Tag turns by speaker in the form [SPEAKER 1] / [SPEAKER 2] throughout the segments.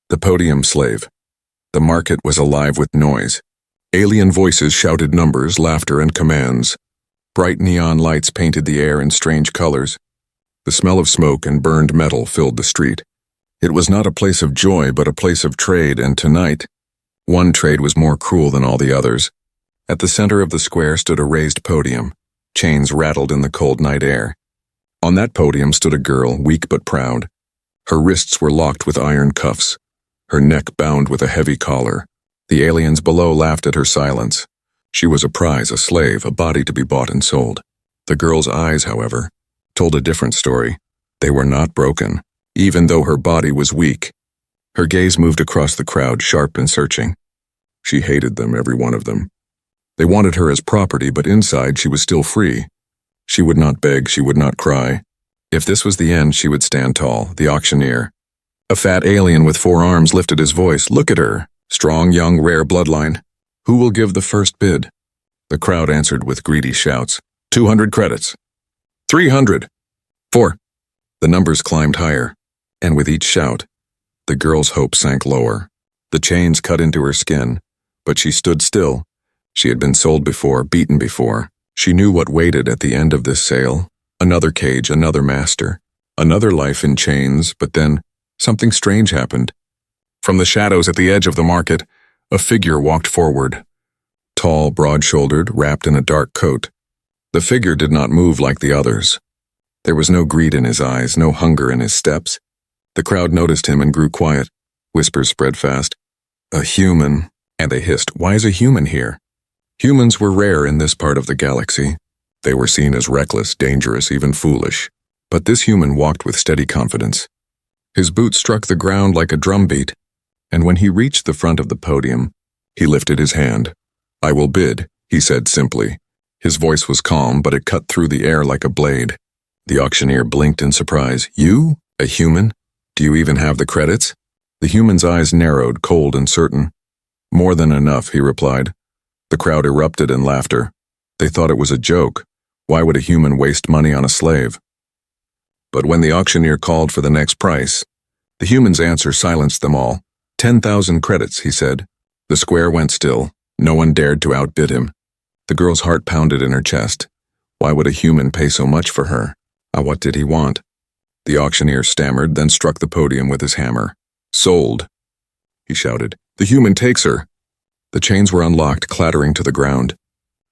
[SPEAKER 1] The podium slave. The market was alive with noise. Alien voices shouted numbers, laughter, and commands. Bright neon lights painted the air in strange colors. The smell of smoke and burned metal filled the street. It was not a place of joy, but a place of trade, and tonight, one trade was more cruel than all the others. At the center of the square stood a raised podium. Chains rattled in the cold night air. On that podium stood a girl, weak but proud. Her wrists were locked with iron cuffs, her neck bound with a heavy collar. The aliens below laughed at her silence. She was a prize, a slave, a body to be bought and sold. The girl's eyes, however, told a different story. They were not broken, even though her body was weak. Her gaze moved across the crowd, sharp and searching. She hated them, every one of them. They wanted her as property, but inside she was still free. She would not beg, she would not cry. If this was the end, she would stand tall, the auctioneer. A fat alien with 4 arms lifted his voice. Look at her. Strong, young, rare bloodline. Who will give the first bid? The crowd answered with greedy shouts. 200 credits. 300. 4. The numbers climbed higher, and with each shout, the girl's hope sank lower. The chains cut into her skin, but she stood still. She had been sold before, beaten before. She knew what waited at the end of this sale. Another cage, another master, another life in chains, but then something strange happened. From the shadows at the edge of the market, a figure walked forward. Tall, broad-shouldered, wrapped in a dark coat. The figure did not move like the others. There was no greed in his eyes, no hunger in his steps. The crowd noticed him and grew quiet. Whispers spread fast. A human, and they hissed, why is a human here? Humans were rare in this part of the galaxy. They were seen as reckless, dangerous, even foolish. But this human walked with steady confidence. His boots struck the ground like a drumbeat, and when he reached the front of the podium, he lifted his hand. I will bid, he said simply. His voice was calm, but it cut through the air like a blade. The auctioneer blinked in surprise. You? A human? Do you even have the credits? The human's eyes narrowed, cold and certain. More than enough, he replied. The crowd erupted in laughter. They thought it was a joke. Why would a human waste money on a slave? But when the auctioneer called for the next price, the human's answer silenced them all. 10,000 credits, he said. The square went still. No one dared to outbid him. The girl's heart pounded in her chest. Why would a human pay so much for her? What did he want? The auctioneer stammered, then struck the podium with his hammer. Sold, he shouted. The human takes her. The chains were unlocked, clattering to the ground.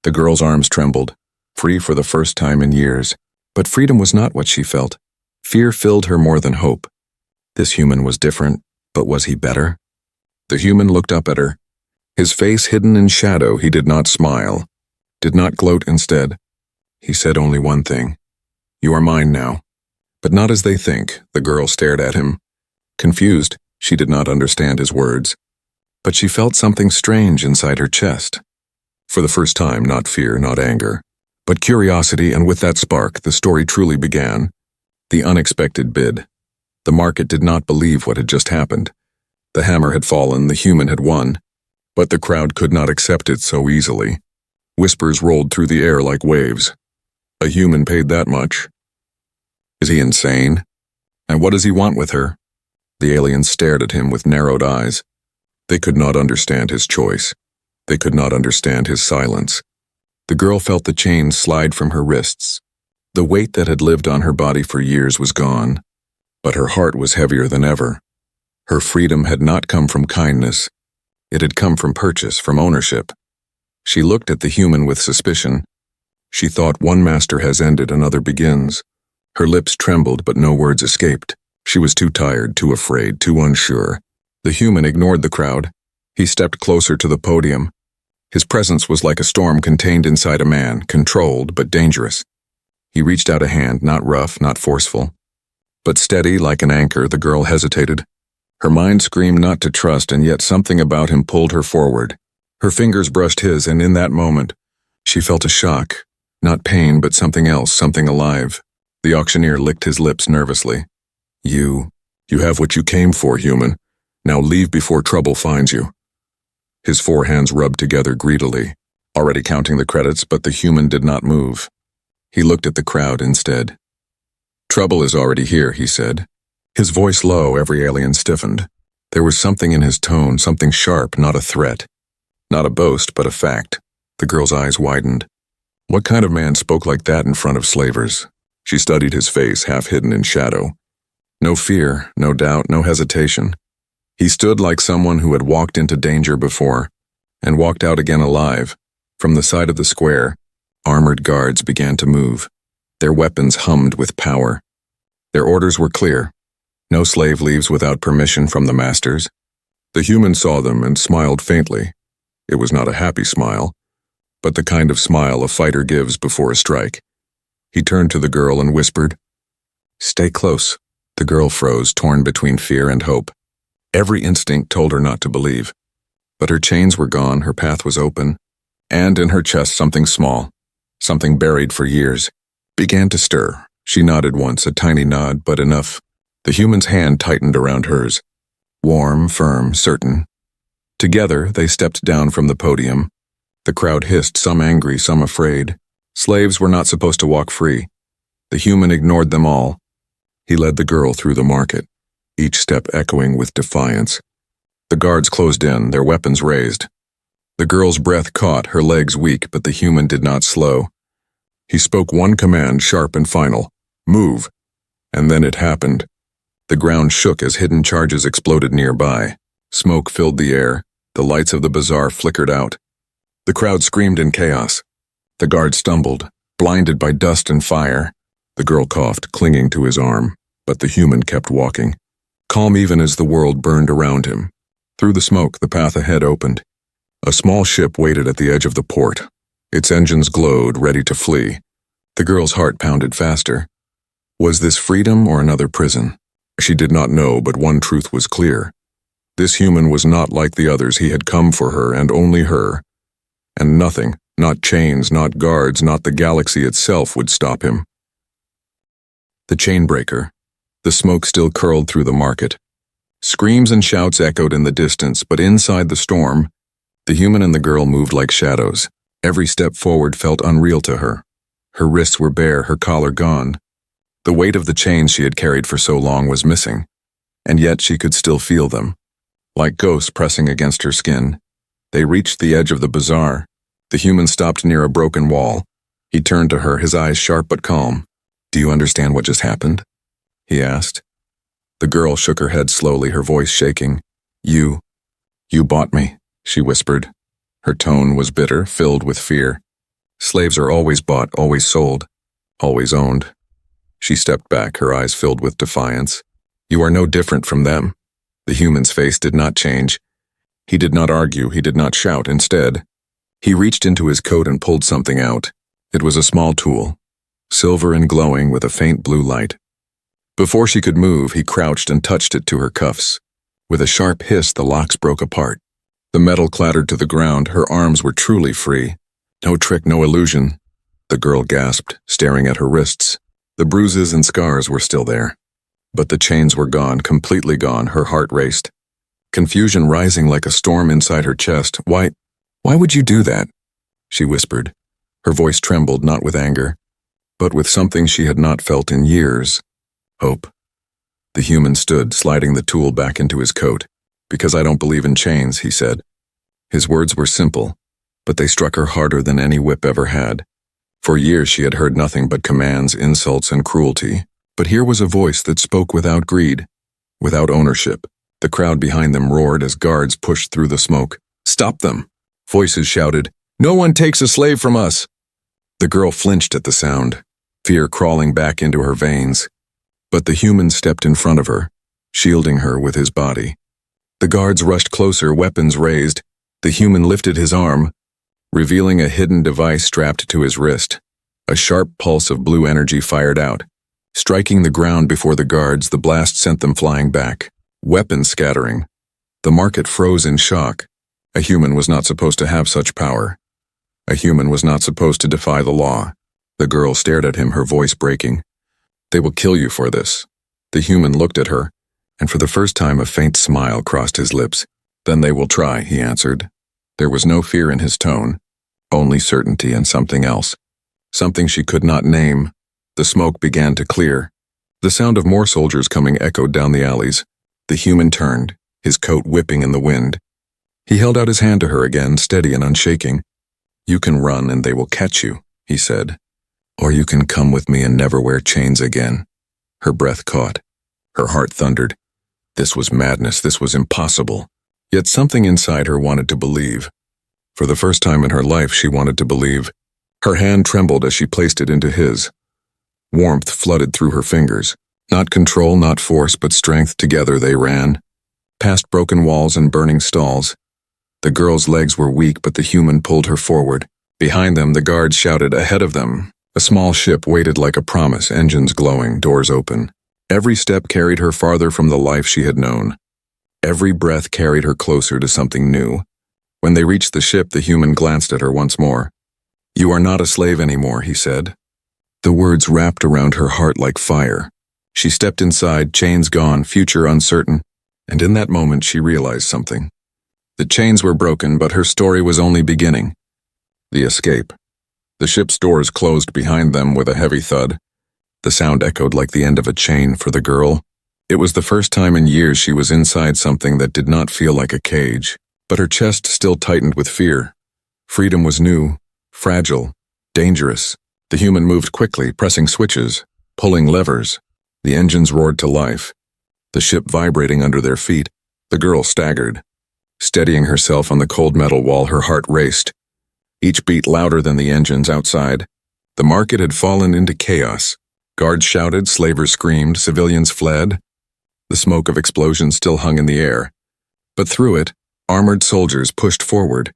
[SPEAKER 1] The girl's arms trembled, free for the first time in years. But freedom was not what she felt. Fear filled her more than hope. This human was different, but was he better? The human looked up at her. His face hidden in shadow, he did not smile, did not gloat instead. He said only one thing. You are mine now. But not as they think, the girl stared at him. Confused, she did not understand his words. But she felt something strange inside her chest. For the first time, not fear, not anger, but curiosity, and with that spark, the story truly began. The unexpected bid. The market did not believe what had just happened. The hammer had fallen, the human had won. But the crowd could not accept it so easily. Whispers rolled through the air like waves. A human paid that much. Is he insane? And what does he want with her? The aliens stared at him with narrowed eyes. They could not understand his choice. They could not understand his silence. The girl felt the chains slide from her wrists. The weight that had lived on her body for years was gone, but her heart was heavier than ever. Her freedom had not come from kindness. It had come from purchase, from ownership. She looked at the human with suspicion. She thought, one master has ended, another begins. Her lips trembled, but no words escaped. She was too tired, too afraid, too unsure. The human ignored the crowd. He stepped closer to the podium. His presence was like a storm contained inside a man, controlled but dangerous. He reached out a hand, not rough, not forceful. But steady like an anchor, the girl hesitated. Her mind screamed not to trust, and yet something about him pulled her forward. Her fingers brushed his, and in that moment, she felt a shock. Not pain, but something else, something alive. The auctioneer licked his lips nervously. You have what you came for, human. Now leave before trouble finds you. His 4 hands rubbed together greedily, already counting the credits, but the human did not move. He looked at the crowd instead. Trouble is already here, he said. His voice low, every alien stiffened. There was something in his tone, something sharp, not a threat. Not a boast, but a fact. The girl's eyes widened. What kind of man spoke like that in front of slavers? She studied his face, half hidden in shadow. No fear, no doubt, no hesitation. He stood like someone who had walked into danger before, and walked out again alive. From the side of the square, armored guards began to move. Their weapons hummed with power. Their orders were clear. No slave leaves without permission from the masters. The human saw them and smiled faintly. It was not a happy smile, but the kind of smile a fighter gives before a strike. He turned to the girl and whispered, "Stay close." The girl froze, torn between fear and hope. Every instinct told her not to believe. But her chains were gone, her path was open, and in her chest something small, something buried for years, began to stir. She nodded once, a tiny nod, but enough. The human's hand tightened around hers. Warm, firm, certain. Together, they stepped down from the podium. The crowd hissed, some angry, some afraid. Slaves were not supposed to walk free. The human ignored them all. He led the girl through the market, each step echoing with defiance. The guards closed in, their weapons raised. The girl's breath caught, her legs weak, but the human did not slow. He spoke one command, sharp and final, "Move." And then it happened. The ground shook as hidden charges exploded nearby. Smoke filled the air. The lights of the bazaar flickered out. The crowd screamed in chaos. The guard stumbled, blinded by dust and fire. The girl coughed, clinging to his arm, but the human kept walking, calm even as the world burned around him. Through the smoke, the path ahead opened. A small ship waited at the edge of the port. Its engines glowed, ready to flee. The girl's heart pounded faster. Was this freedom or another prison? She did not know, but one truth was clear. This human was not like the others. He had come for her, and only her. And nothing, not chains, not guards, not the galaxy itself, would stop him. The chain breaker. The smoke still curled through the market. Screams and shouts echoed in the distance, but inside the storm, the human and the girl moved like shadows. Every step forward felt unreal to her. Her wrists were bare, her collar gone. The weight of the chains she had carried for so long was missing, and yet she could still feel them, like ghosts pressing against her skin. They reached the edge of the bazaar. The human stopped near a broken wall. He turned to her, his eyes sharp but calm. "Do you understand what just happened?" he asked. The girl shook her head slowly, her voice shaking. You bought me," she whispered. Her tone was bitter, filled with fear. Slaves are always bought, always sold, always owned. She stepped back, her eyes filled with defiance. "You are no different from them." The human's face did not change. He did not argue, he did not shout. Instead, he reached into his coat and pulled something out. It was a small tool, silver and glowing with a faint blue light. Before she could move, he crouched and touched it to her cuffs. With a sharp hiss, the locks broke apart. The metal clattered to the ground. Her arms were truly free. No trick, no illusion. The girl gasped, staring at her wrists. The bruises and scars were still there. But the chains were gone, completely gone. Her heart raced. Confusion rising like a storm inside her chest. Why would you do that?" she whispered. Her voice trembled, not with anger, but with something she had not felt in years. Hope. The human stood, sliding the tool back into his coat. "Because I don't believe in chains," he said. His words were simple, but they struck her harder than any whip ever had. For years she had heard nothing but commands, insults, and cruelty. But here was a voice that spoke without greed, without ownership. The crowd behind them roared as guards pushed through the smoke. "Stop them!" Voices shouted. "No one takes a slave from us!" The girl flinched at the sound, fear crawling back into her veins. But the human stepped in front of her, shielding her with his body. The guards rushed closer, weapons raised. The human lifted his arm, revealing a hidden device strapped to his wrist. A sharp pulse of blue energy fired out. Striking the ground before the guards, the blast sent them flying back, weapons scattering. The market froze in shock. A human was not supposed to have such power. A human was not supposed to defy the law. The girl stared at him, her voice breaking. "They will kill you for this." The human looked at her, and for the first time a faint smile crossed his lips. "Then they will try," he answered. There was no fear in his tone, only certainty and something else. Something she could not name. The smoke began to clear. The sound of more soldiers coming echoed down the alleys. The human turned, his coat whipping in the wind. He held out his hand to her again, steady and unshaking. "You can run and they will catch you," he said. "Or you can come with me and never wear chains again." Her breath caught. Her heart thundered. This was madness, this was impossible. Yet something inside her wanted to believe. For the first time in her life, she wanted to believe. Her hand trembled as she placed it into his. Warmth flooded through her fingers. Not control, not force, but strength. Together they ran. Past broken walls and burning stalls. The girl's legs were weak, but the human pulled her forward. Behind them, the guards shouted. Ahead of them, a small ship waited like a promise, engines glowing, doors open. Every step carried her farther from the life she had known. Every breath carried her closer to something new. When they reached the ship, the human glanced at her once more. "You are not a slave anymore," he said. The words wrapped around her heart like fire. She stepped inside, chains gone, future uncertain, and in that moment she realized something. The chains were broken, but her story was only beginning. The escape. The ship's doors closed behind them with a heavy thud. The sound echoed like the end of a chain for the girl. It was the first time in years she was inside something that did not feel like a cage, but her chest still tightened with fear. Freedom was new, fragile, dangerous. The human moved quickly, pressing switches, pulling levers. The engines roared to life. The ship vibrating under their feet. The girl staggered. Steadying herself on the cold metal wall, her heart raced. Each beat louder than the engines outside. The market had fallen into chaos. Guards shouted, slavers screamed, civilians fled. The smoke of explosions still hung in the air. But through it, armored soldiers pushed forward.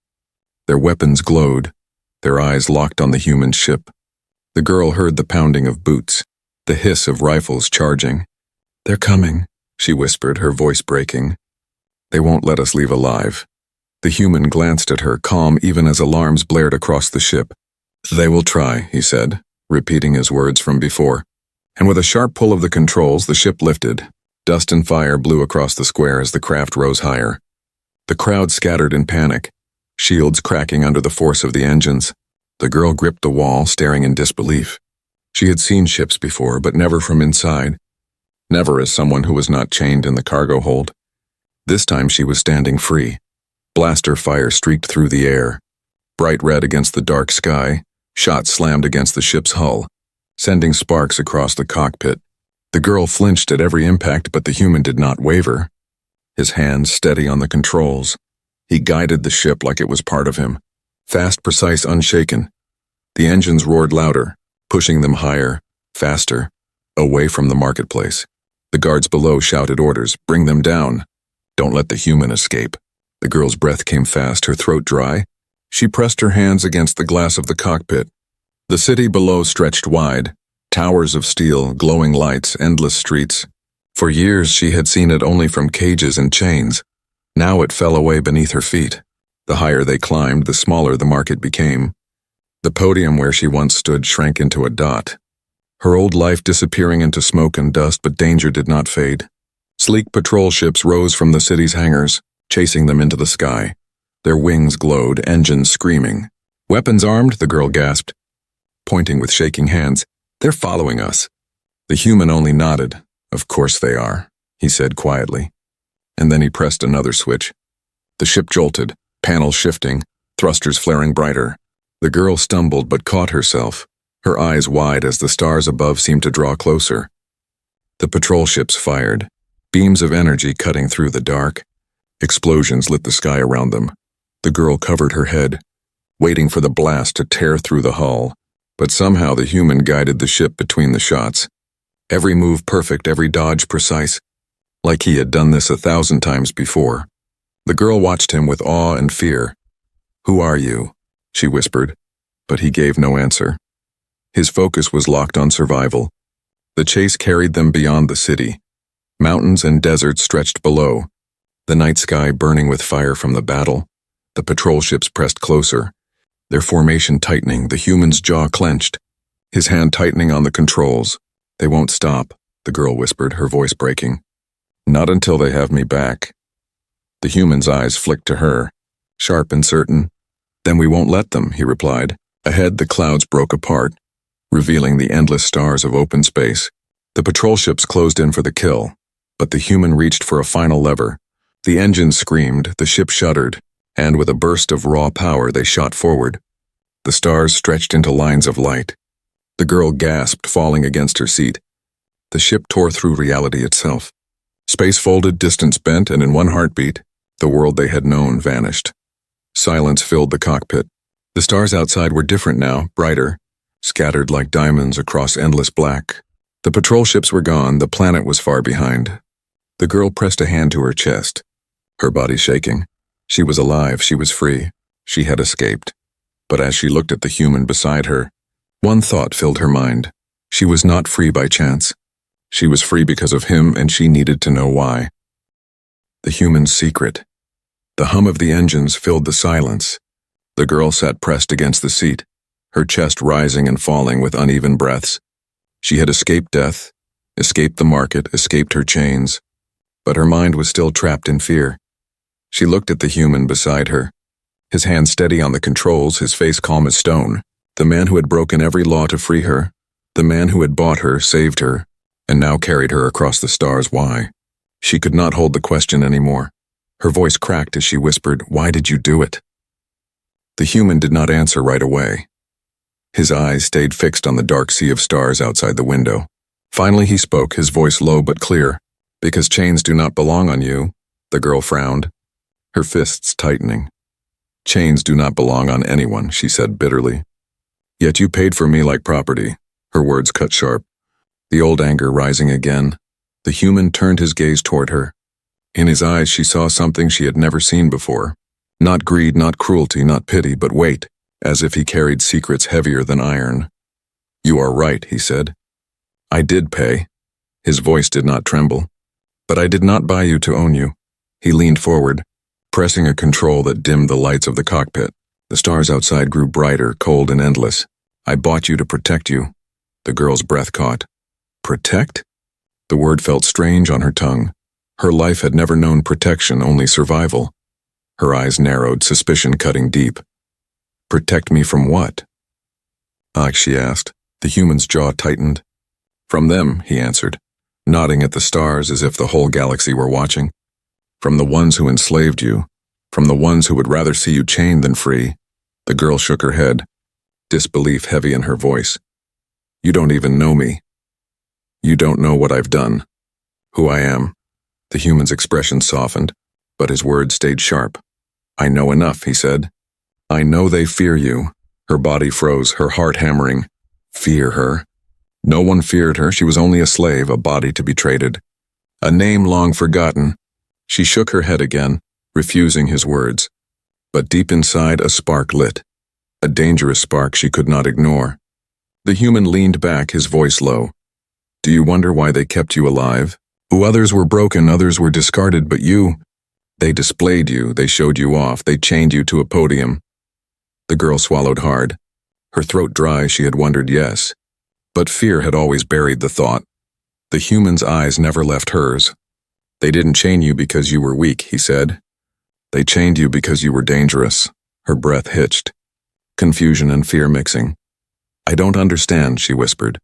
[SPEAKER 1] Their weapons glowed, their eyes locked on the human ship. The girl heard the pounding of boots, the hiss of rifles charging. "They're coming," she whispered, her voice breaking. "They won't let us leave alive." The human glanced at her, calm even as alarms blared across the ship. "They will try," he said, repeating his words from before. And with a sharp pull of the controls, the ship lifted. Dust and fire blew across the square as the craft rose higher. The crowd scattered in panic, shields cracking under the force of the engines. The girl gripped the wall, staring in disbelief. She had seen ships before, but never from inside. Never as someone who was not chained in the cargo hold. This time she was standing free. Blaster fire streaked through the air. Bright red against the dark sky, shots slammed against the ship's hull, sending sparks across the cockpit. The girl flinched at every impact, but the human did not waver. His hands steady on the controls. He guided the ship like it was part of him. Fast, precise, unshaken. The engines roared louder, pushing them higher, faster, away from the marketplace. The guards below shouted orders, "Bring them down. Don't let the human escape." The girl's breath came fast, her throat dry. She pressed her hands against the glass of the cockpit. The city below stretched wide, towers of steel, glowing lights, endless streets. For years she had seen it only from cages and chains. Now it fell away beneath her feet. The higher they climbed, the smaller the market became. The podium where she once stood shrank into a dot. Her old life disappearing into smoke and dust, but danger did not fade. Sleek patrol ships rose from the city's hangars, chasing them into the sky. Their wings glowed, engines screaming. "Weapons armed?" the girl gasped, pointing with shaking hands. "They're following us." The human only nodded. "Of course they are," he said quietly. And then he pressed another switch. The ship jolted, panels shifting, thrusters flaring brighter. The girl stumbled but caught herself, her eyes wide as the stars above seemed to draw closer. The patrol ships fired, beams of energy cutting through the dark. Explosions lit the sky around them. The girl covered her head, waiting for the blast to tear through the hull. But somehow the human guided the ship between the shots. Every move perfect, every dodge precise, like he had done this 1,000 times before. The girl watched him with awe and fear. "Who are you?" she whispered, but he gave no answer. His focus was locked on survival. The chase carried them beyond the city. Mountains and deserts stretched below, the night sky burning with fire from the battle. The patrol ships pressed closer, their formation tightening, the human's jaw clenched, his hand tightening on the controls. "They won't stop," the girl whispered, her voice breaking. "Not until they have me back." The human's eyes flicked to her, sharp and certain. "Then we won't let them," he replied. Ahead, the clouds broke apart, revealing the endless stars of open space. The patrol ships closed in for the kill, but the human reached for a final lever. The engine screamed, the ship shuddered, and with a burst of raw power they shot forward. The stars stretched into lines of light. The girl gasped, falling against her seat. The ship tore through reality itself. Space folded, distance bent, and in one heartbeat, the world they had known vanished. Silence filled the cockpit. The stars outside were different now, brighter, scattered like diamonds across endless black. The patrol ships were gone, the planet was far behind. The girl pressed a hand to her chest, her body shaking. She was alive, she was free, she had escaped. But as she looked at the human beside her, one thought filled her mind. She was not free by chance. She was free because of him, and she needed to know why. The human's secret. The hum of the engines filled the silence. The girl sat pressed against the seat, her chest rising and falling with uneven breaths. She had escaped death, escaped the market, escaped her chains, but her mind was still trapped in fear. She looked at the human beside her, his hand steady on the controls, his face calm as stone. The man who had broken every law to free her, the man who had bought her, saved her, and now carried her across the stars. Why? She could not hold the question anymore. Her voice cracked as she whispered, "Why did you do it?" The human did not answer right away. His eyes stayed fixed on the dark sea of stars outside the window. Finally he spoke, his voice low but clear. "Because chains do not belong on you." The girl frowned, her fists tightening. "Chains do not belong on anyone," she said bitterly. "Yet you paid for me like property." Her words cut sharp, the old anger rising again. The human turned his gaze toward her. In his eyes she saw something she had never seen before. Not greed, not cruelty, not pity, but weight, as if he carried secrets heavier than iron. "You are right," he said. "I did pay." His voice did not tremble. "But I did not buy you to own you." He leaned forward, pressing a control that dimmed the lights of the cockpit. The stars outside grew brighter, cold and endless. "I bought you to protect you." The girl's breath caught. Protect? The word felt strange on her tongue. Her life had never known protection, only survival. Her eyes narrowed, suspicion cutting deep. "Protect me from what?" She asked. The human's jaw tightened. "From them," he answered, nodding at the stars as if the whole galaxy were watching. "From the ones who enslaved you. From the ones who would rather see you chained than free." The girl shook her head, disbelief heavy in her voice. "You don't even know me. You don't know what I've done, who I am." The human's expression softened, but his words stayed sharp. "I know enough," he said. "I know they fear you." Her body froze, her heart hammering. Fear her? No one feared her. She was only a slave, a body to be traded. A name long forgotten. She shook her head again, refusing his words. But deep inside, a spark lit. A dangerous spark she could not ignore. The human leaned back, his voice low. "Do you wonder why they kept you alive? Who others were broken, others were discarded, but you, they displayed you, they showed you off, they chained you to a podium." The girl swallowed hard. Her throat dry, she had wondered, yes. But fear had always buried the thought. The human's eyes never left hers. "They didn't chain you because you were weak," he said. "They chained you because you were dangerous." Her breath hitched, confusion and fear mixing. "I don't understand," she whispered.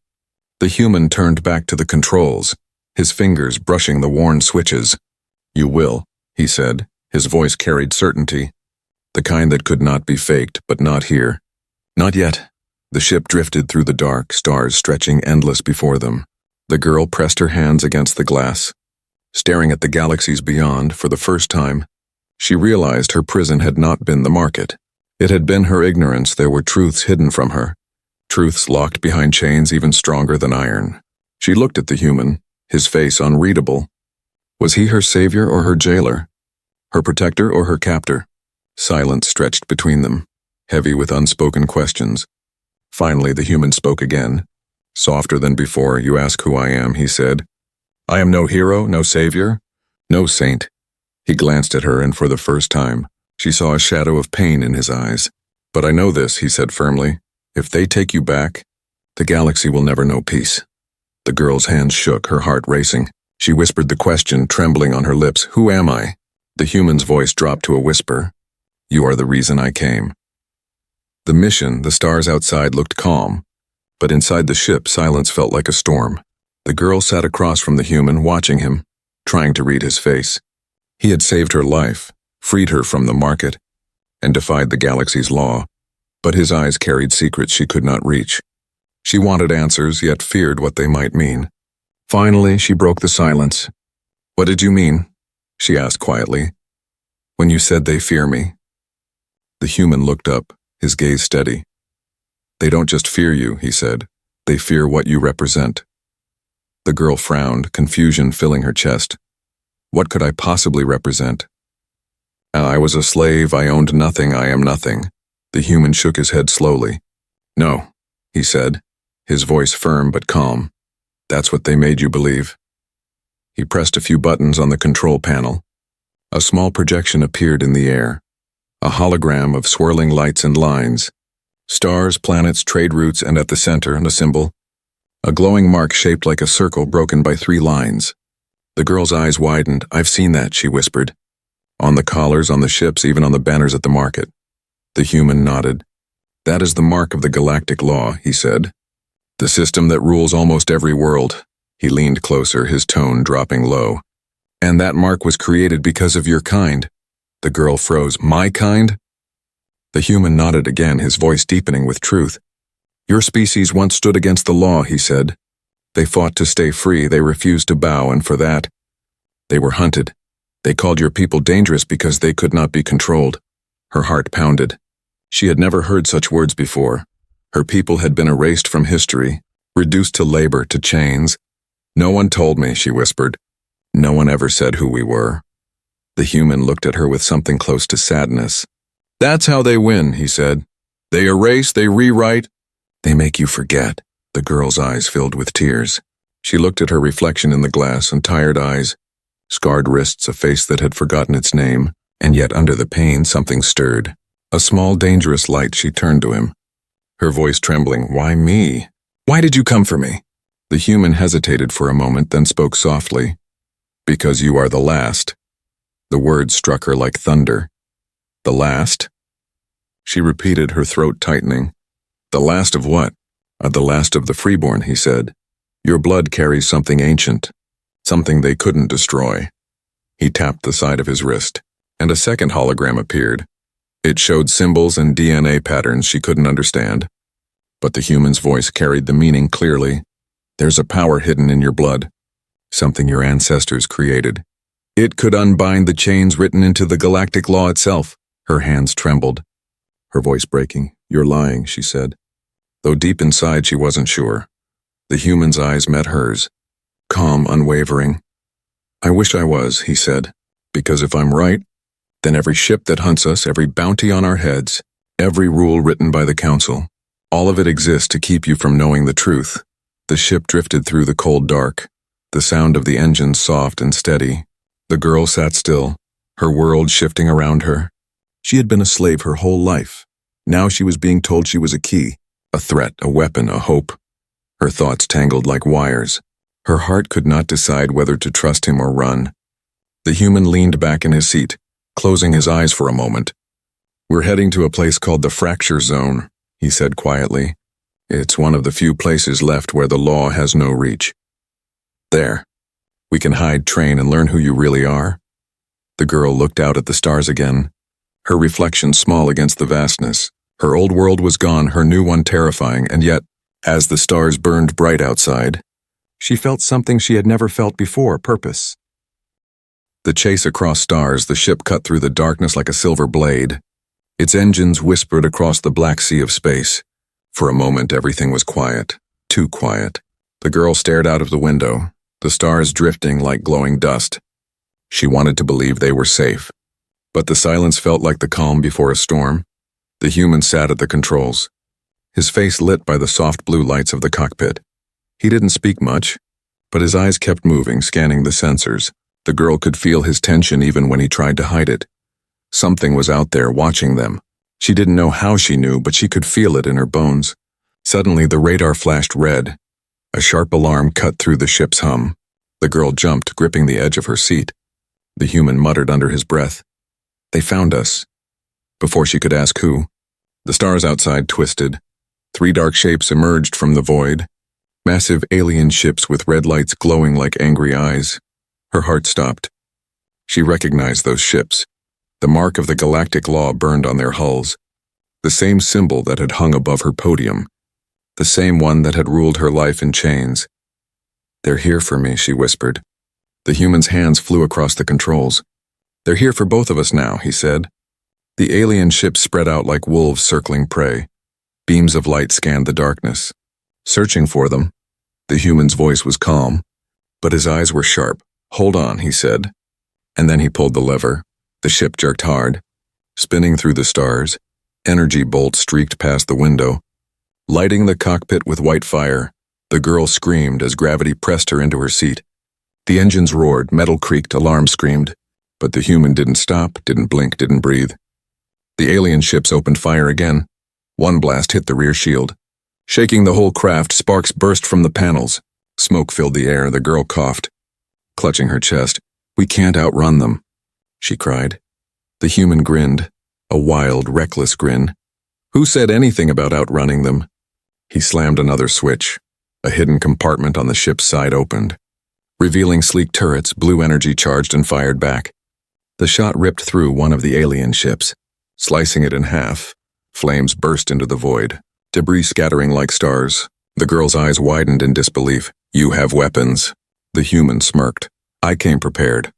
[SPEAKER 1] The human turned back to the controls, his fingers brushing the worn switches. "You will," he said, his voice carried certainty. The kind that could not be faked, but not here. Not yet. The ship drifted through the dark, stars stretching endless before them. The girl pressed her hands against the glass. Staring at the galaxies beyond, for the first time, she realized her prison had not been the market. It had been her ignorance. There were truths hidden from her. Truths locked behind chains even stronger than iron. She looked at the human, his face unreadable. Was he her savior or her jailer? Her protector or her captor? Silence stretched between them, heavy with unspoken questions. Finally, the human spoke again. Softer than before. "You ask who I am," he said. "I am no hero, no savior, no saint." He glanced at her, and for the first time, she saw a shadow of pain in his eyes. "But I know this," he said firmly. "If they take you back, the galaxy will never know peace." The girl's hands shook, her heart racing. She whispered the question, trembling on her lips. "Who am I?" The human's voice dropped to a whisper. "You are the reason I came." The mission, the stars outside looked calm, but inside the ship, silence felt like a storm. The girl sat across from the human, watching him, trying to read his face. He had saved her life, freed her from the market, and defied the galaxy's law, but his eyes carried secrets she could not reach. She wanted answers, yet feared what they might mean. Finally, she broke the silence. "What did you mean?" she asked quietly. "When you said they fear me." The human looked up, his gaze steady. "They don't just fear you," he said. "They fear what you represent." The girl frowned, confusion filling her chest. What could I possibly represent? I was a slave, I owned nothing, I am nothing. The human shook his head slowly. "No," he said, his voice firm but calm. "That's what they made you believe." He pressed a few buttons on the control panel. A small projection appeared in the air. A hologram of swirling lights and lines. Stars, planets, trade routes, and at the center, a symbol. A glowing mark shaped like a circle broken by 3 lines. The girl's eyes widened. "I've seen that," she whispered. "On the collars, on the ships, even on the banners at the market." The human nodded. "That is the mark of the galactic law," he said. "The system that rules almost every world." He leaned closer, his tone dropping low. "And that mark was created because of your kind." The girl froze. "My kind?" The human nodded again, his voice deepening with truth. "Your species once stood against the law," he said. "They fought to stay free, they refused to bow, and for that, they were hunted. They called your people dangerous because they could not be controlled." Her heart pounded. She had never heard such words before. Her people had been erased from history, reduced to labor, to chains. "No one told me," she whispered. "No one ever said who we were." The human looked at her with something close to sadness. "That's how they win," he said. "They erase, they rewrite, they make you forget." The girl's eyes filled with tears. She looked at her reflection in the glass, and tired eyes, scarred wrists, a face that had forgotten its name, and yet under the pain something stirred. A small, dangerous light. She turned to him, her voice trembling. "Why me? Why did you come for me?" The human hesitated for a moment, then spoke softly. "Because you are the last." The words struck her like thunder. "The last?" She repeated, her throat tightening. "The last of what?" "The last of the freeborn," he said. "Your blood carries something ancient, something they couldn't destroy." He tapped the side of his wrist, and a second hologram appeared. It showed symbols and DNA patterns she couldn't understand. But the human's voice carried the meaning clearly. "There's a power hidden in your blood, something your ancestors created. It could unbind the chains written into the galactic law itself." Her hands trembled, her voice breaking. "You're lying," she said. Though deep inside she wasn't sure. The human's eyes met hers, calm, unwavering. "I wish I was," he said, "because if I'm right, then every ship that hunts us, every bounty on our heads, every rule written by the council, all of it exists to keep you from knowing the truth." The ship drifted through the cold dark, the sound of the engines soft and steady. The girl sat still, her world shifting around her. She had been a slave her whole life. Now she was being told she was a key, a threat, a weapon, a hope. Her thoughts tangled like wires. Her heart could not decide whether to trust him or run. The human leaned back in his seat, closing his eyes for a moment. "We're heading to a place called the Fracture Zone," he said quietly. "It's one of the few places left where the law has no reach. There, we can hide, train, and learn who you really are." The girl looked out at the stars again, her reflection small against the vastness. Her old world was gone, her new one terrifying, and yet, as the stars burned bright outside, she felt something she had never felt before, purpose. The chase across stars, the ship cut through the darkness like a silver blade. Its engines whispered across the black sea of space. For a moment, everything was quiet, too quiet. The girl stared out of the window, the stars drifting like glowing dust. She wanted to believe they were safe, but the silence felt like the calm before a storm. The human sat at the controls, his face lit by the soft blue lights of the cockpit. He didn't speak much, but his eyes kept moving, scanning the sensors. The girl could feel his tension even when he tried to hide it. Something was out there watching them. She didn't know how she knew, but she could feel it in her bones. Suddenly, the radar flashed red. A sharp alarm cut through the ship's hum. The girl jumped, gripping the edge of her seat. The human muttered under his breath, "They found us." Before she could ask who, the stars outside twisted. 3 dark shapes emerged from the void. Massive alien ships with red lights glowing like angry eyes. Her heart stopped. She recognized those ships. The mark of the galactic law burned on their hulls. The same symbol that had hung above her podium. The same one that had ruled her life in chains. "They're here for me," she whispered. The human's hands flew across the controls. "They're here for both of us now," he said. The alien ships spread out like wolves circling prey. Beams of light scanned the darkness. Searching for them. The human's voice was calm, but his eyes were sharp. "Hold on," he said. And then he pulled the lever. The ship jerked hard, spinning through the stars. Energy bolts streaked past the window, lighting the cockpit with white fire. The girl screamed as gravity pressed her into her seat. The engines roared, metal creaked, alarm screamed. But the human didn't stop, didn't blink, didn't breathe. The alien ships opened fire again. One blast hit the rear shield. Shaking the whole craft, sparks burst from the panels. Smoke filled the air. The girl coughed, clutching her chest. "We can't outrun them," she cried. The human grinned, a wild, reckless grin. "Who said anything about outrunning them?" He slammed another switch. A hidden compartment on the ship's side opened, revealing sleek turrets. Blue energy charged and fired back. The shot ripped through one of the alien ships, slicing it in half. Flames burst into the void, debris scattering like stars. The girl's eyes widened in disbelief. "You have weapons." The human smirked. "I came prepared."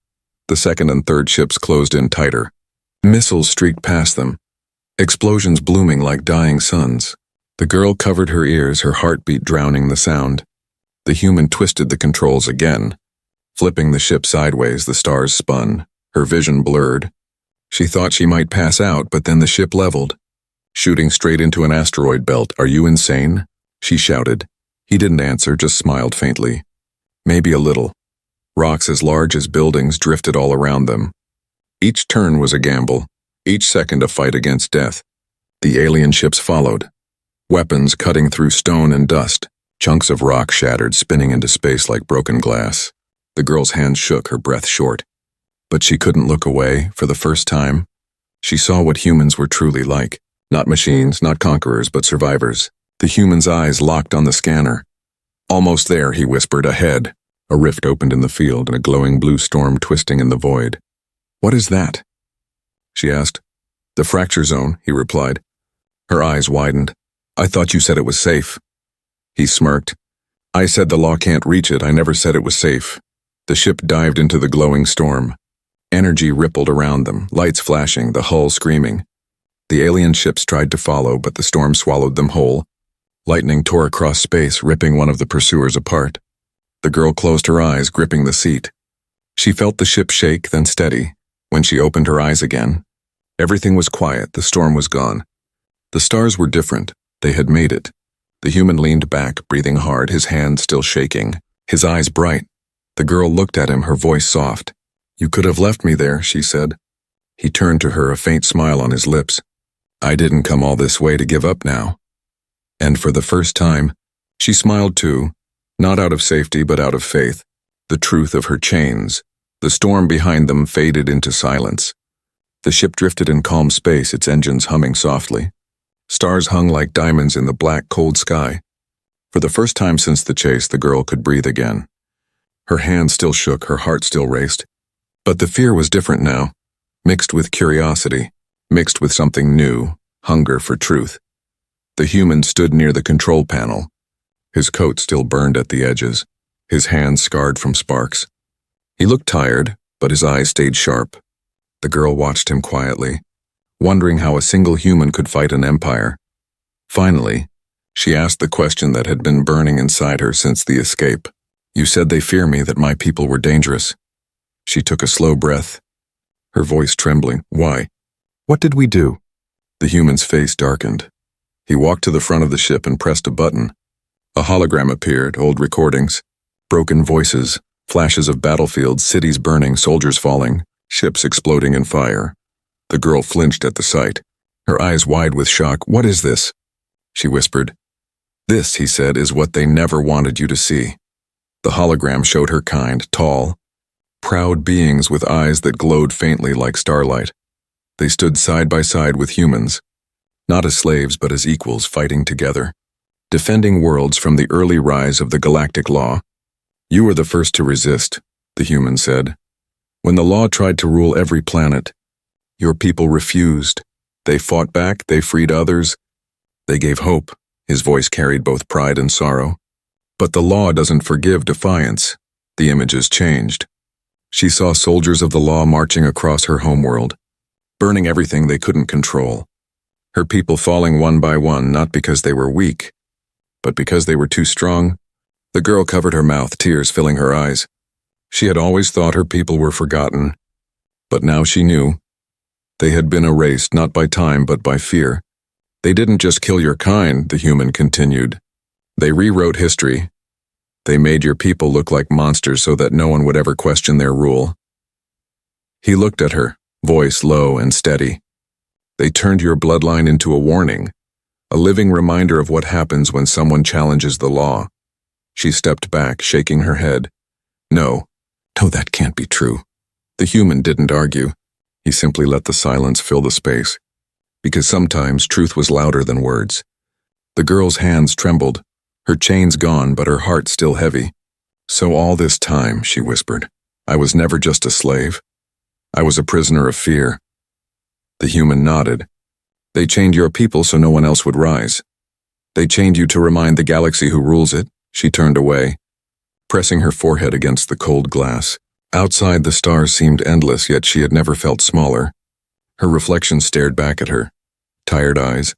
[SPEAKER 1] The second and third ships closed in tighter. Missiles streaked past them, explosions blooming like dying suns. The girl covered her ears, her heartbeat drowning the sound. The human twisted the controls again. Flipping the ship sideways, the stars spun. Her vision blurred. She thought she might pass out, but then the ship leveled, shooting straight into an asteroid belt. "Are you insane?" she shouted. He didn't answer, just smiled faintly. Maybe a little. Rocks as large as buildings drifted all around them. Each turn was a gamble, each second a fight against death. The alien ships followed, weapons cutting through stone and dust. Chunks of rock shattered, spinning into space like broken glass. The girl's hands shook, her breath short. But she couldn't look away. For the first time, she saw what humans were truly like. Not machines, not conquerors, but survivors. The human's eyes locked on the scanner. "Almost there," he whispered. "Ahead." A rift opened in the field and a glowing blue storm twisting in the void. "What is that?" she asked. "The fracture zone," he replied. Her eyes widened. "I thought you said it was safe." He smirked. "I said the law can't reach it. I never said it was safe." The ship dived into the glowing storm. Energy rippled around them, lights flashing, the hull screaming. The alien ships tried to follow, but the storm swallowed them whole. Lightning tore across space, ripping one of the pursuers apart. The girl closed her eyes, gripping the seat. She felt the ship shake, then steady. When she opened her eyes again, everything was quiet. The storm was gone. The stars were different. They had made it. The human leaned back, breathing hard, his hands still shaking, his eyes bright. The girl looked at him, her voice soft. "You could have left me there," she said. He turned to her, a faint smile on his lips. "I didn't come all this way to give up now." And for the first time, she smiled too, not out of safety but out of faith. The truth of her chains. The storm behind them faded into silence. The ship drifted in calm space, its engines humming softly. Stars hung like diamonds in the black, cold sky. For the first time since the chase, the girl could breathe again. Her hands still shook, her heart still raced. But the fear was different now, mixed with curiosity, mixed with something new, hunger for truth. The human stood near the control panel. His coat still burned at the edges, his hands scarred from sparks. He looked tired, but his eyes stayed sharp. The girl watched him quietly, wondering how a single human could fight an empire. Finally, she asked the question that had been burning inside her since the escape. "You said they fear me, that my people were dangerous." She took a slow breath, her voice trembling. "Why? What did we do?" The human's face darkened. He walked to the front of the ship and pressed a button. A hologram appeared, old recordings, broken voices, flashes of battlefields, cities burning, soldiers falling, ships exploding in fire. The girl flinched at the sight, her eyes wide with shock. "What is this?" she whispered. "This," he said, "is what they never wanted you to see." The hologram showed her kind, tall, proud beings with eyes that glowed faintly like starlight. They stood side by side with humans, not as slaves but as equals fighting together, defending worlds from the early rise of the galactic law. "You were the first to resist," the human said. When the law tried to rule every planet, your people refused. They fought back, they freed others, they gave hope. His voice carried both pride and sorrow. But the law doesn't forgive defiance. The images changed. She saw soldiers of the law marching across her homeworld, burning everything they couldn't control. Her people falling one by one, not because they were weak, but because they were too strong. The girl covered her mouth, tears filling her eyes. She had always thought her people were forgotten, but now she knew. They had been erased not by time but by fear. They didn't just kill your kind, the human continued. They rewrote history. They made your people look like monsters so that no one would ever question their rule. He looked at her, voice low and steady. They turned your bloodline into a warning, a living reminder of what happens when someone challenges the law. She stepped back, shaking her head. No, that can't be true. The human didn't argue. He simply let the silence fill the space, because sometimes truth was louder than words. The girl's hands trembled, her chains gone but her heart still heavy. So all this time, she whispered, I was never just a slave. I was a prisoner of fear. The human nodded. They chained your people so no one else would rise. They chained you to remind the galaxy who rules it. She turned away, pressing her forehead against the cold glass. Outside, the stars seemed endless, yet she had never felt smaller. Her reflection stared back at her. Tired eyes,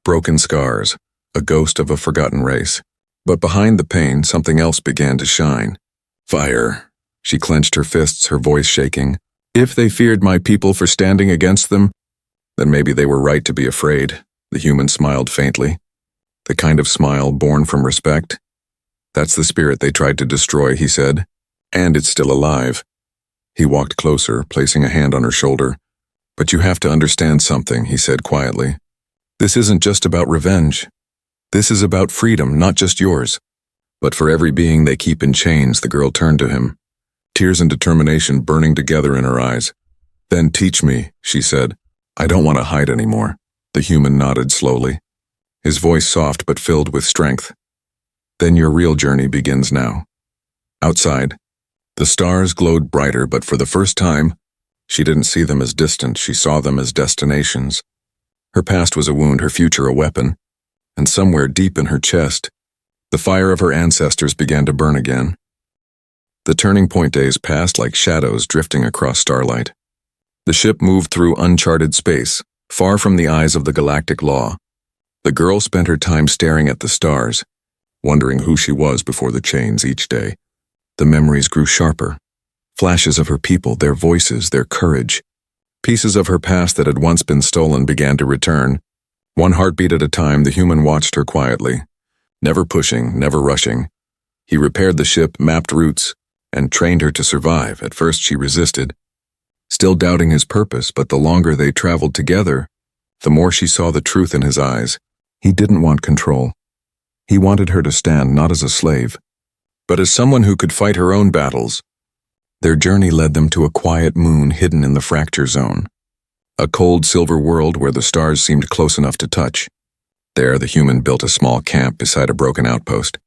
[SPEAKER 1] broken scars, a ghost of a forgotten race. But behind the pain, something else began to shine. Fire. She clenched her fists, her voice shaking. If they feared my people for standing against them, then maybe they were right to be afraid. The human smiled faintly. The kind of smile born from respect. That's the spirit they tried to destroy, he said. And it's still alive. He walked closer, placing a hand on her shoulder. But you have to understand something, he said quietly. This isn't just about revenge. This is about freedom, not just yours. But for every being they keep in chains, the girl turned to him, tears and determination burning together in her eyes. Then teach me, she said. I don't want to hide anymore. The human nodded slowly, his voice soft but filled with strength. Then your real journey begins now. Outside, the stars glowed brighter, but for the first time, she didn't see them as distant, she saw them as destinations. Her past was a wound, her future a weapon, and somewhere deep in her chest, the fire of her ancestors began to burn again. The turning point days passed like shadows drifting across starlight. The ship moved through uncharted space, far from the eyes of the galactic law. The girl spent her time staring at the stars, wondering who she was before the chains each day. The memories grew sharper. Flashes of her people, their voices, their courage. Pieces of her past that had once been stolen began to return. One heartbeat at a time, the human watched her quietly, never pushing, never rushing. He repaired the ship, mapped routes, and trained her to survive. At first she resisted, still doubting his purpose, but the longer they traveled together, the more she saw the truth in his eyes. He didn't want control. He wanted her to stand not as a slave, but as someone who could fight her own battles. Their journey led them to a quiet moon hidden in the fracture zone, a cold silver world where the stars seemed close enough to touch. There, the human built a small camp beside a broken outpost.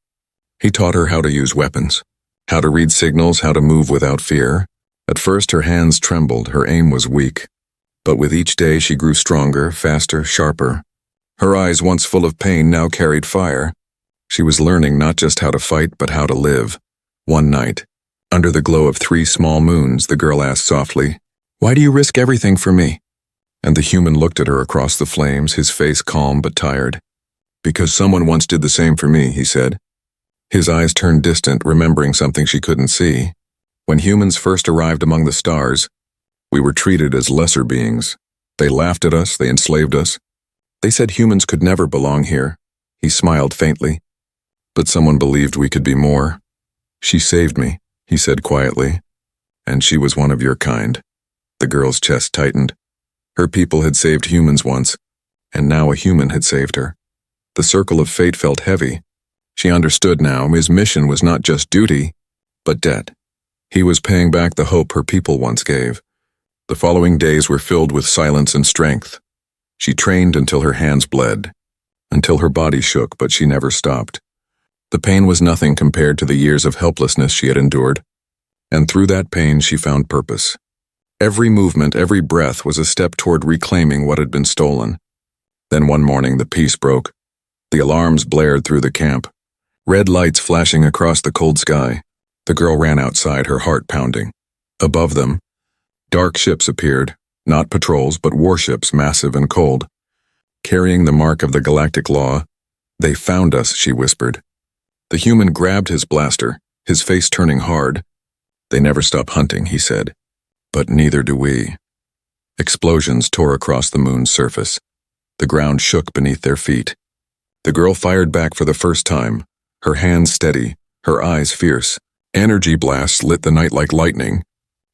[SPEAKER 1] He taught her how to use weapons, how to read signals, how to move without fear. At first, her hands trembled, her aim was weak. But with each day, she grew stronger, faster, sharper. Her eyes, once full of pain, now carried fire. She was learning not just how to fight, but how to live. One night, under the glow of 3 small moons, the girl asked softly, "Why do you risk everything for me?" And the human looked at her across the flames, his face calm but tired. "Because someone once did the same for me," he said. His eyes turned distant, remembering something she couldn't see. When humans first arrived among the stars, we were treated as lesser beings. They laughed at us, they enslaved us. They said humans could never belong here. He smiled faintly. But someone believed we could be more. She saved me, he said quietly. And she was one of your kind. The girl's chest tightened. Her people had saved humans once, and now a human had saved her. The circle of fate felt heavy. She understood now his mission was not just duty, but debt. He was paying back the hope her people once gave. The following days were filled with silence and strength. She trained until her hands bled, until her body shook, but she never stopped. The pain was nothing compared to the years of helplessness she had endured. And through that pain she found purpose. Every movement, every breath was a step toward reclaiming what had been stolen. Then one morning the peace broke. The alarms blared through the camp, red lights flashing across the cold sky. The girl ran outside, her heart pounding. Above them, dark ships appeared, not patrols but warships, massive and cold. Carrying the mark of the galactic law. "They found us," she whispered. The human grabbed his blaster, his face turning hard. "They never stop hunting," he said. "But neither do we." Explosions tore across the moon's surface. The ground shook beneath their feet. The girl fired back for the first time, her hands steady, her eyes fierce. Energy blasts lit the night like lightning.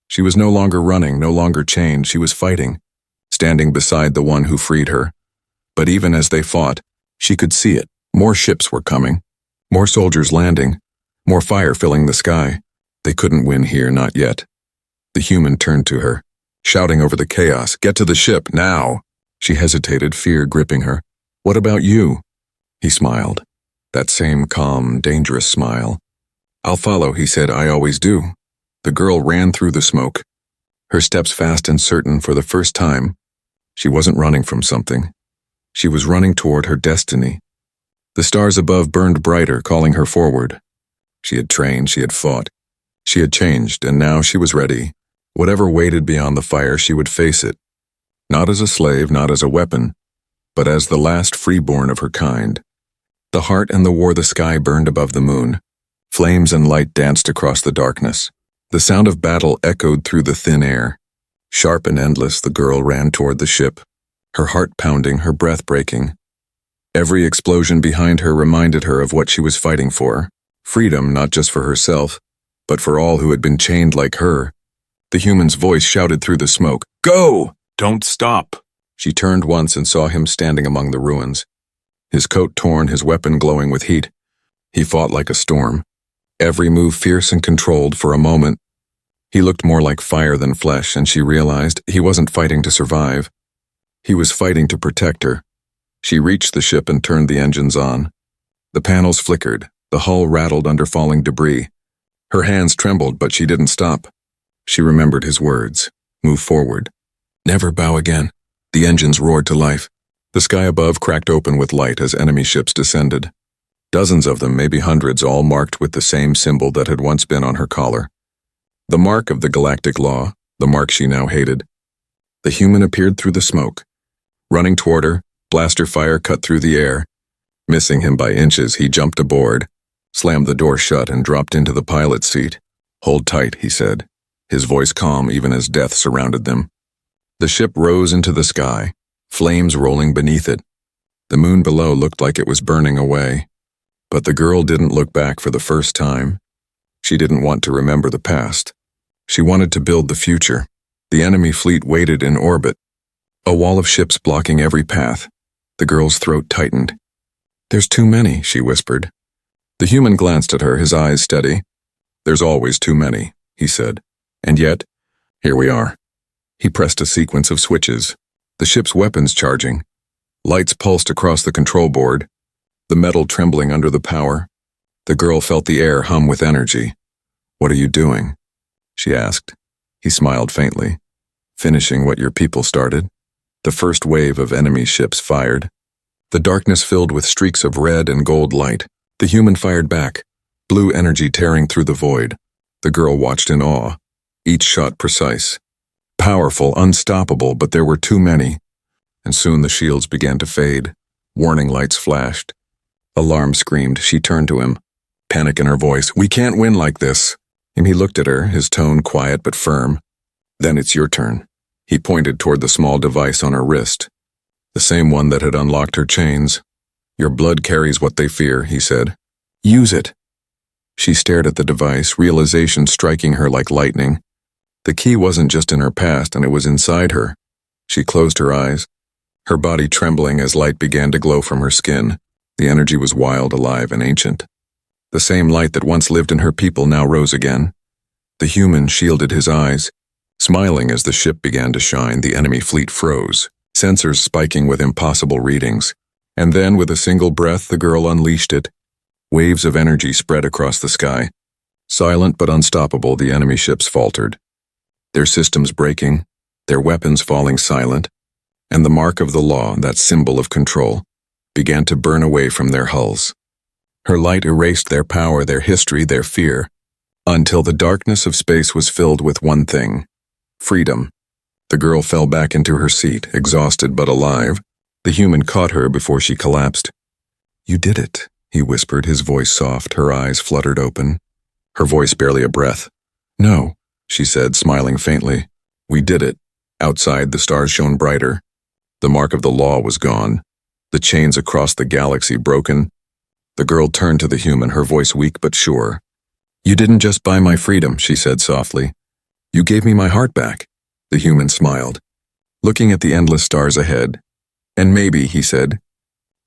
[SPEAKER 1] She was no longer running, no longer chained, she was fighting, standing beside the one who freed her. But even as they fought, she could see it. More ships were coming, more soldiers landing, more fire filling the sky. They couldn't win here, not yet. The human turned to her, shouting over the chaos, "Get to the ship, now!" She hesitated, fear gripping her. "What about you?" He smiled, that same calm, dangerous smile. "I'll follow," he said, "I always do." The girl ran through the smoke, her steps fast and certain for the first time. She wasn't running from something. She was running toward her destiny. The stars above burned brighter, calling her forward. She had trained, she had fought. She had changed, and now she was ready. Whatever waited beyond the fire, she would face it. Not as a slave, not as a weapon, but as the last freeborn of her kind. The heart and the war, the sky burned above the moon. Flames and light danced across the darkness. The sound of battle echoed through the thin air. Sharp and endless, the girl ran toward the ship, her heart pounding, her breath breaking. Every explosion behind her reminded her of what she was fighting for. Freedom, not just for herself, but for all who had been chained like her. The human's voice shouted through the smoke, "Go! Don't stop!" She turned once and saw him standing among the ruins. His coat torn, his weapon glowing with heat. He fought like a storm, every move fierce and controlled. For a moment, he looked more like fire than flesh, and she realized he wasn't fighting to survive. He was fighting to protect her. She reached the ship and turned the engines on. The panels flickered, the hull rattled under falling debris. Her hands trembled, but she didn't stop. She remembered his words, "Move forward. Never bow again." The engines roared to life. The sky above cracked open with light as enemy ships descended. Dozens of them, maybe hundreds, all marked with the same symbol that had once been on her collar. The mark of the galactic law, the mark she now hated. The human appeared through the smoke. Running toward her, blaster fire cut through the air. Missing him by inches, he jumped aboard, slammed the door shut, and dropped into the pilot's seat. "Hold tight," he said, his voice calm even as death surrounded them. The ship rose into the sky, flames rolling beneath it. The moon below looked like it was burning away. But the girl didn't look back for the first time. She didn't want to remember the past. She wanted to build the future. The enemy fleet waited in orbit, a wall of ships blocking every path. The girl's throat tightened. "There's too many," she whispered. The human glanced at her, his eyes steady. "There's always too many," he said. "And yet, here we are." He pressed a sequence of switches, the ship's weapons charging. Lights pulsed across the control board, the metal trembling under the power. The girl felt the air hum with energy. "What are you doing?" she asked. He smiled faintly. "Finishing what your people started." The first wave of enemy ships fired. The darkness filled with streaks of red and gold light. The human fired back, blue energy tearing through the void. The girl watched in awe, each shot precise. Powerful, unstoppable, but there were too many. And soon the shields began to fade. Warning lights flashed. Alarm screamed. She turned to him, panic in her voice. "We can't win like this." And he looked at her, his tone quiet but firm. "Then it's your turn." He pointed toward the small device on her wrist, the same one that had unlocked her chains. "Your blood carries what they fear," he said. "Use it." She stared at the device, realization striking her like lightning. The key wasn't just in her past, and it was inside her. She closed her eyes, her body trembling as light began to glow from her skin. The energy was wild, alive, and ancient. The same light that once lived in her people now rose again. The human shielded his eyes, smiling as the ship began to shine. The enemy fleet froze, sensors spiking with impossible readings. And then, with a single breath, the girl unleashed it. Waves of energy spread across the sky. Silent but unstoppable, the enemy ships faltered. their systems breaking, their weapons falling silent, and the mark of the law, that symbol of control, began to burn away from their hulls. Her light erased their power, their history, their fear, until the darkness of space was filled with one thing: freedom. The girl fell back into her seat, exhausted but alive. The human caught her before she collapsed. "You did it," he whispered, his voice soft, her eyes fluttered open, her voice barely a breath. "No," she said, smiling faintly. "We did it." Outside, the stars shone brighter. The mark of the law was gone, the chains across the galaxy broken. The girl turned to the human, her voice weak but sure. "You didn't just buy my freedom," she said softly. "You gave me my heart back." The human smiled, looking at the endless stars ahead. "And maybe," he said,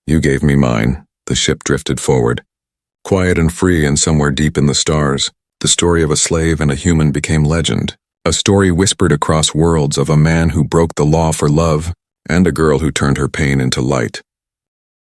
[SPEAKER 1] "you gave me mine." The ship drifted forward. Quiet and free, and somewhere deep in the stars, the story of a slave and a human became legend. A story whispered across worlds of a man who broke the law for love, and a girl who turned her pain into light.